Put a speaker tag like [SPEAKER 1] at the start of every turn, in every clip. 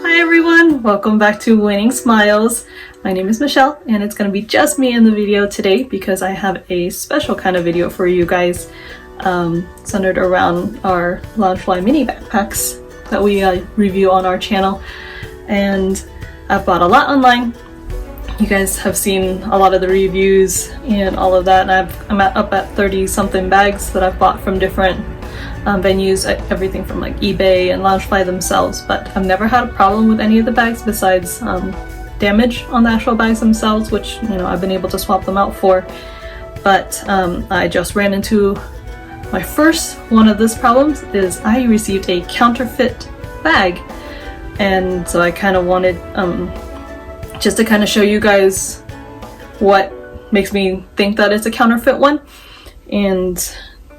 [SPEAKER 1] Hi everyone, welcome back to Winning Smiles. My name is Michelle and it's going to be just me in the video today because I have a special kind of video for you guys centered around our Loungefly mini backpacks that we review on our channel. And I've bought a lot online. You guys have seen a lot of the reviews and all of that, and I'm up at 30 something bags that I've bought from different venues, everything from like eBay and Loungefly themselves, but I've never had a problem with any of the bags besides damage on the actual bags themselves, which, you know, I've been able to swap them out for. But I just ran into my first one of these problems is I received a counterfeit bag, and so I kind of wanted just to kind of show you guys what makes me think that it's a counterfeit one. And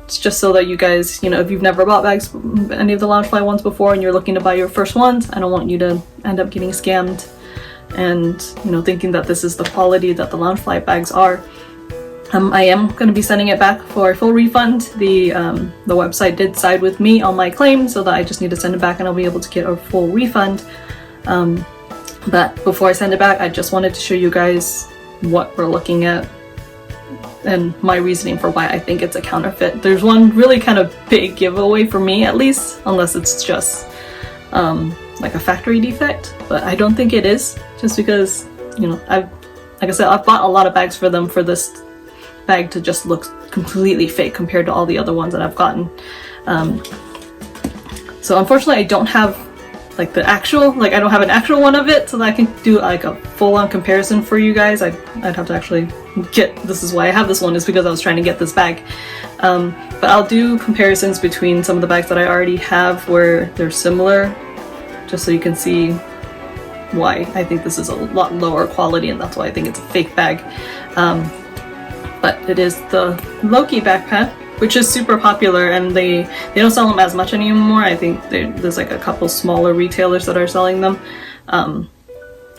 [SPEAKER 1] it's just so that you guys, you know, if you've never bought bags, any of the Loungefly ones before, and you're looking to buy your first ones, I don't want you to end up getting scammed and, you know, thinking that this is the quality that the Loungefly bags are. I am going to be sending it back for a full refund. The website did side with me on my claim, so that I just need to send it back and I'll be able to get a full refund. But before I send it back, I just wanted to show you guys what we're looking at and my reasoning for why I think it's a counterfeit. There's one really kind of big giveaway for me, at least, unless it's just like a factory defect, but I don't think it is, just because, you know, like I said, I've bought a lot of bags for them for this bag to just look completely fake compared to all the other ones that I've gotten. So unfortunately I don't have like the actual, like I don't have an actual one of it so that I can do like a full-on comparison for you guys. I'd have to actually get, this is why I have this one, is because I was trying to get this bag. But I'll do comparisons between some of the bags that I already have where they're similar, just so you can see why I think this is a lot lower quality, and that's why I think it's a fake bag. But it is the Loki backpack, which is super popular, and they don't sell them as much anymore. I think there's like a couple smaller retailers that are selling them.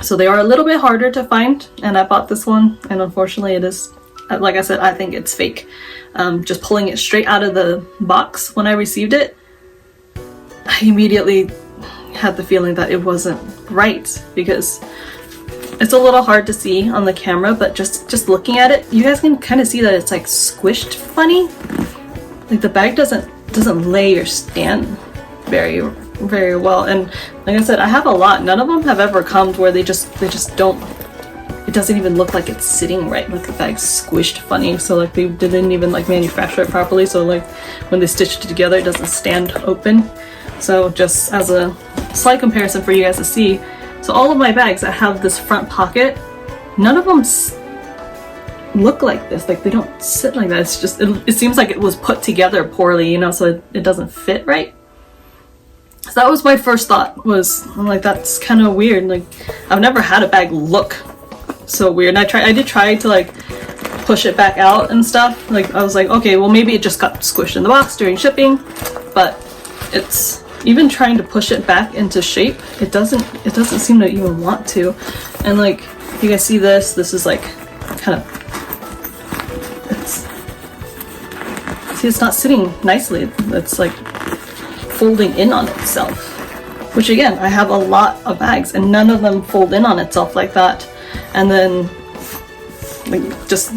[SPEAKER 1] So they are a little bit harder to find, and I bought this one, and unfortunately it is, like I said, I think it's fake. Just pulling it straight out of the box when I received it, I immediately had the feeling that it wasn't right, because it's a little hard to see on the camera, but just looking at it, you guys can kind of see that it's like squished funny. Like the bag doesn't lay or stand very well. And like I said, I have a lot. None of them have ever come to where they just don't, it doesn't even look like it's sitting right. Like the bag's squished funny, so like they didn't even like manufacture it properly, so like when they stitched it together it doesn't stand open. So just as a slight comparison for you guys to see, so all of my bags that have this front pocket, none of them look like this. Like they don't sit like that. It's just, it seems like it was put together poorly, you know, so it doesn't fit right. So that was my first thought, was I'm like, that's kind of weird. Like I've never had a bag look so weird. And I did try to like push it back out and stuff. Like I was like, okay, well maybe it just got squished in the box during shipping, but it's, even trying to push it back into shape, it doesn't seem to even want to. And like, you guys see this is like kind of, it's not sitting nicely. It's like folding in on itself, which again, I have a lot of bags and none of them fold in on itself like that. And then like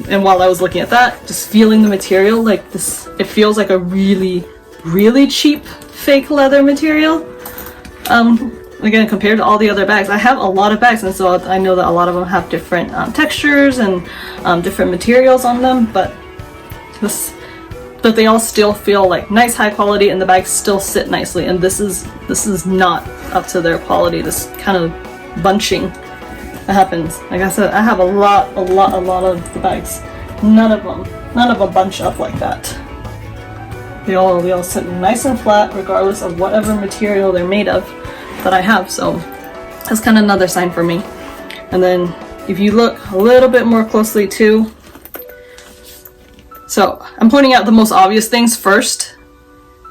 [SPEAKER 1] and while I was looking at that, just feeling the material, like this, it feels like a really cheap fake leather material. Again, compared to all the other bags, I have a lot of bags, and so I know that a lot of them have different textures and different materials on them, but they all still feel like nice high quality, and the bags still sit nicely. And this is not up to their quality. This kind of bunching that happens. Like I said, I have a lot of the bags. None of them bunch up like that. They all sit nice and flat regardless of whatever material they're made of that I have. So that's kind of another sign for me. And then if you look a little bit more closely too, so I'm pointing out the most obvious things first,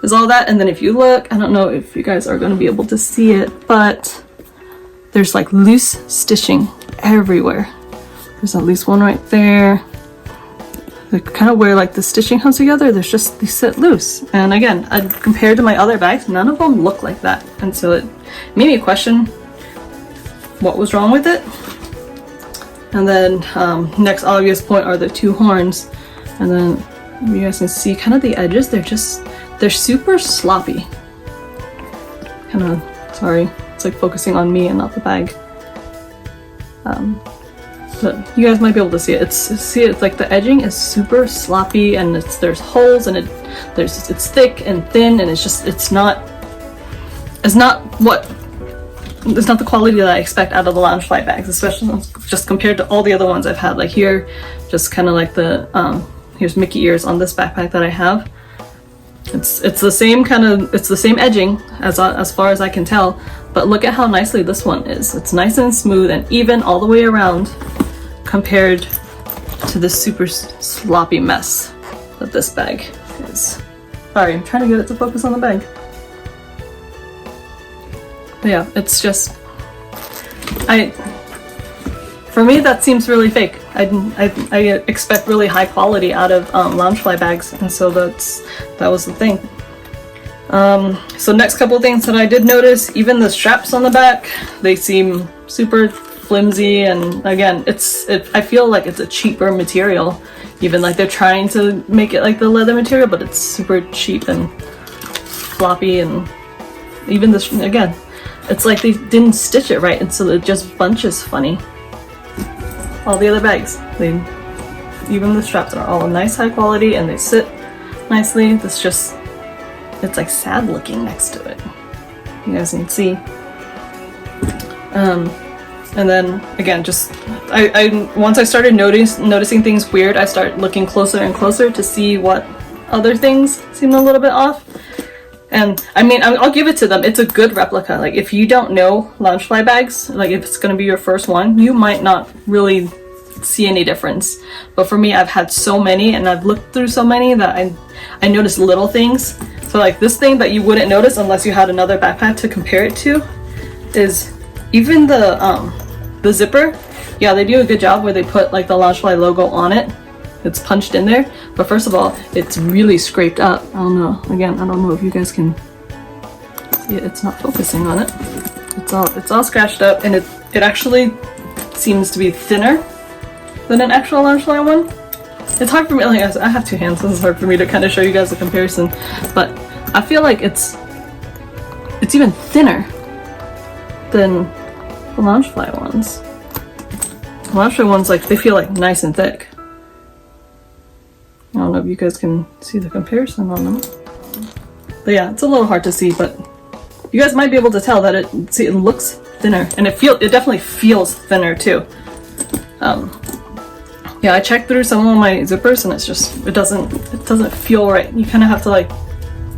[SPEAKER 1] is all that. And then if you look, I don't know if you guys are going to be able to see it, but there's like loose stitching everywhere. There's at least one right there. Kind of where like the stitching comes together, they sit loose. And again, compared to my other bags, none of them look like that, and so it made me question what was wrong with it. And then next obvious point are the two horns, and then you guys can see kind of the edges, they're super sloppy. Kind of, sorry, it's like focusing on me and not the bag. But you guys might be able to see it. It's like the edging is super sloppy, and there's holes, and it's thick and thin, and it's not the quality that I expect out of the Loungefly bags, especially just compared to all the other ones I've had. Like here, just kind of like the here's Mickey ears on this backpack that I have. It's the same edging as far as I can tell, but look at how nicely this one is. It's nice and smooth and even all the way around compared to this super sloppy mess that this bag is. Sorry, I'm trying to get it to focus on the bag. But yeah, it's just, for me that seems really fake. I expect really high quality out of Loungefly bags, and so that was the thing. So next couple things that I did notice, even the straps on the back, they seem super flimsy, and again, I feel like it's a cheaper material. Even like they're trying to make it like the leather material, but it's super cheap and floppy, and even this, again, it's like they didn't stitch it right, and so it just bunches funny. All the other bags, even the straps are all nice high quality and they sit nicely. It's like sad looking next to it. You guys can see. And then again, just once I started noticing things weird, I started looking closer and closer to see what other things seemed a little bit off. And I mean, I'll give it to them. It's a good replica. Like if you don't know Loungefly bags, like if it's gonna be your first one, you might not really see any difference. But for me, I've had so many and I've looked through so many that I noticed little things. So like this thing that you wouldn't notice unless you had another backpack to compare it to is even the zipper. Yeah, they do a good job where they put like the Loungefly logo on it. It's punched in there, but first of all, it's really scraped up. I don't know. Again, I don't know if you guys can see it. It's not focusing on it. It's all scratched up, and it actually seems to be thinner than an actual Loungefly one. It's hard for me. Like I have two hands, so it's hard for me to kind of show you guys the comparison. But I feel like it's even thinner than the Loungefly ones. The Loungefly ones, like they feel like nice and thick. I don't know if you guys can see the comparison on them. But yeah, it's a little hard to see, but you guys might be able to tell that it looks thinner, and it definitely feels thinner too. Yeah, I checked through some of my zippers and it doesn't feel right. You kind of have to like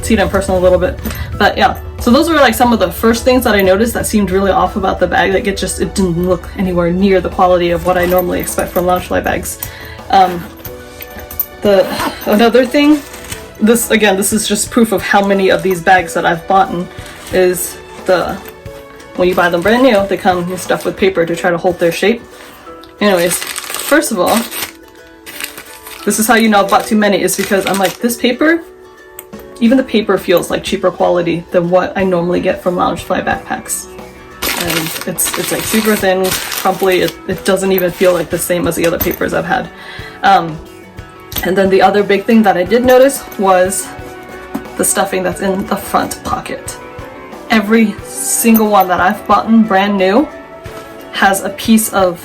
[SPEAKER 1] see it in person a little bit. But yeah, so those were like some of the first things that I noticed that seemed really off about the bag. Like it didn't look anywhere near the quality of what I normally expect from Loungefly bags. Another thing, this is just proof of how many of these bags that I've bought, is when you buy them brand new, they come stuffed with paper to try to hold their shape. Anyways, first of all, this is how you know I've bought too many, is because I'm like, this paper, even the paper feels like cheaper quality than what I normally get from Loungefly backpacks. And it's like super thin, crumply, it doesn't even feel like the same as the other papers I've had. And then the other big thing that I did notice was the stuffing that's in the front pocket. Every single one that I've bought brand new has a piece of,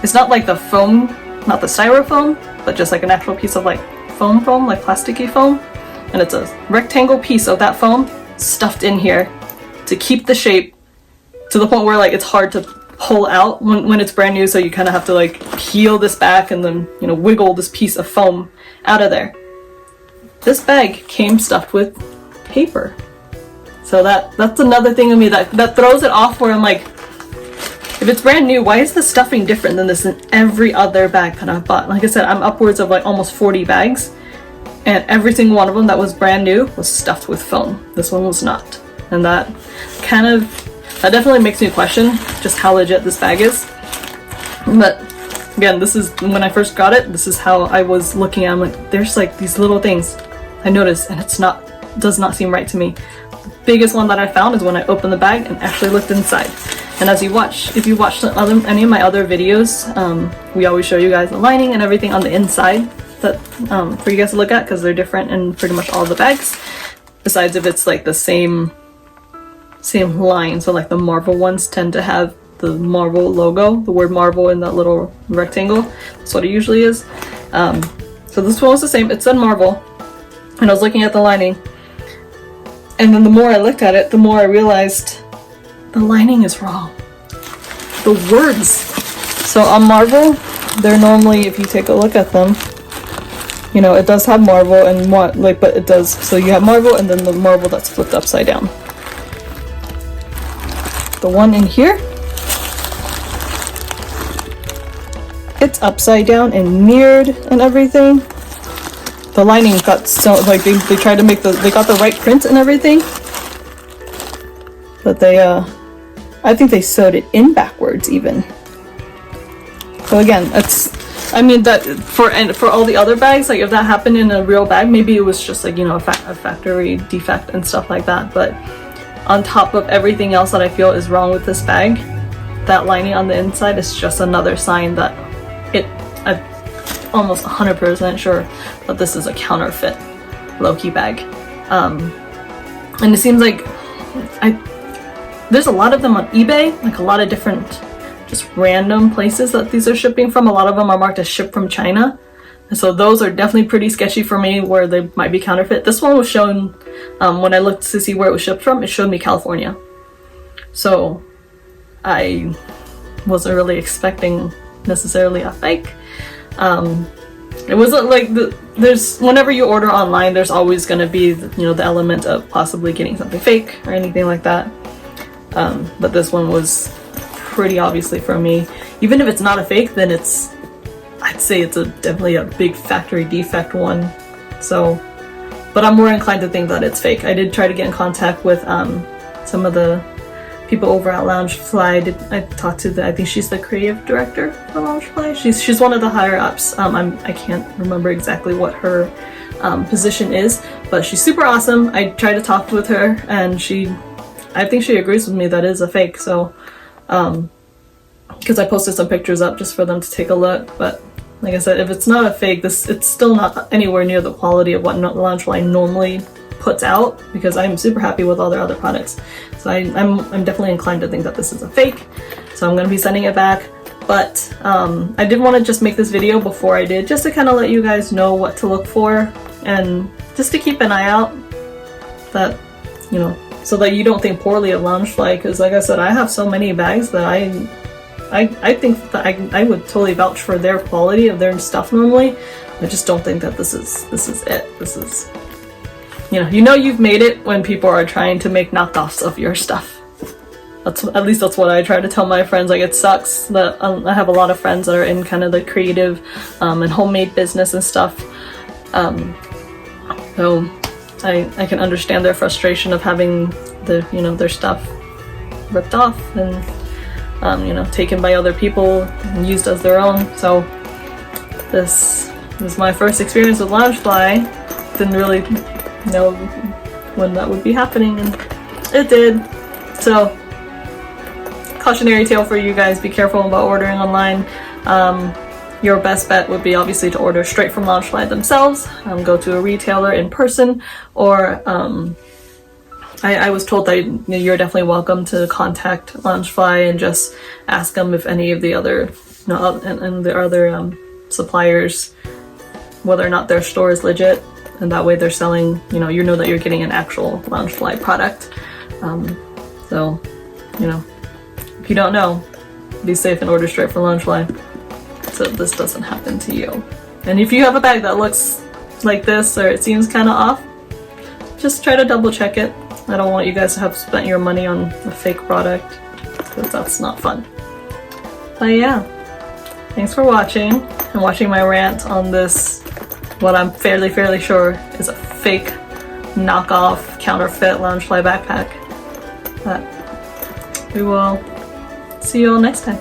[SPEAKER 1] it's not like the foam, not the styrofoam, but just like an actual piece of like foam, like plasticky foam. And it's a rectangle piece of that foam stuffed in here to keep the shape, to the point where like it's hard to pull out when it's brand new, so you kind of have to like peel this back and then, you know, wiggle this piece of foam out of there. This bag came stuffed with paper. So that's another thing to me that throws it off, where I'm like, if it's brand new, why is the stuffing different than this in every other bag that I've bought? Like I said, I'm upwards of like almost 40 bags, and every single one of them that was brand new was stuffed with foam. This one was not. And that definitely makes me question just how legit this bag is. But again, this is, when I first got it, this is how I was looking at it. I'm like, there's like these little things I noticed, and does not seem right to me. The biggest one that I found is when I opened the bag and actually looked inside. And as you watch, if you watch any of my other videos, we always show you guys the lining and everything on the inside that for you guys to look at, because they're different in pretty much all the bags, besides if it's like the same line. So like the Marvel ones tend to have the Marvel logo, the word Marvel in that little rectangle. That's what it usually is. So this one was the same. It said Marvel, and I was looking at the lining, and then the more I looked at it, the more I realized the lining is wrong. The words. So on Marvel, they're normally, if you take a look at them, you know, it does have Marvel and what, like, but it does. So you have Marvel and then the Marvel that's flipped upside down. The one in here, it's upside down and mirrored and everything. The lining got so, like, they tried to make they got the right print and everything, but they I think they sewed it in backwards even. So again, I mean, that for all the other bags, like if that happened in a real bag, maybe it was just like, you know, a factory defect and stuff like that. But on top of everything else that I feel is wrong with this bag, that lining on the inside is just another sign that I'm almost 100% sure that this is a counterfeit Loki bag. And it seems like there's a lot of them on eBay, like a lot of different just random places that these are shipping from. A lot of them are marked as shipped from China. And so those are definitely pretty sketchy for me, where they might be counterfeit. This one was shown, when I looked to see where it was shipped from, it showed me California. So I wasn't really expecting necessarily a fake. It wasn't like there's, whenever you order online, there's always going to be, you know, the element of possibly getting something fake or anything like that. But this one was pretty obviously for me. Even if it's not a fake, then I'd say it's definitely a big factory defect one. So, but I'm more inclined to think that it's fake. I did try to get in contact with some of the people over at Loungefly. I talked to I think she's the creative director for Loungefly. She's one of the higher ups. I can't remember exactly what her position is, but she's super awesome. I tried to talk with her, and I think she agrees with me that it is a fake. So, because I posted some pictures up just for them to take a look. But like I said, if it's not a fake, it's still not anywhere near the quality of what Loungefly normally puts out, because I'm super happy with all their other products. So I'm definitely inclined to think that this is a fake. So I'm going to be sending it back. But I did want to just make this video before I did, just to kind of let you guys know what to look for, and just to keep an eye out, that, you know, so that you don't think poorly of Loungefly. Because like I said, I have so many bags that I think that I would totally vouch for their quality of their stuff normally. I just don't think that this is it. This is, you know you've made it when people are trying to make knockoffs of your stuff. At least that's what I try to tell my friends. Like, it sucks that I have a lot of friends that are in kind of the creative and homemade business and stuff. So I can understand their frustration of having their stuff ripped off and taken by other people and used as their own. So this was my first experience with Loungefly. Didn't really know when that would be happening, and it did. So cautionary tale for you guys: be careful about ordering online. Your best bet would be obviously to order straight from Loungefly themselves. Go to a retailer in person, or I was told that you're definitely welcome to contact Loungefly and just ask them if any of the other and the other suppliers, whether or not their store is legit, and that way they're selling, you know that you're getting an actual Loungefly product. So if you don't know, be safe and order straight from Loungefly, so this doesn't happen to you. And if you have a bag that looks like this, or it seems kind of off, just try to double check it. I don't want you guys to have spent your money on a fake product, because that's not fun. But yeah, thanks for watching, and watching my rant on this, what I'm fairly sure is a fake knockoff counterfeit Loungefly backpack. But we will see you all next time.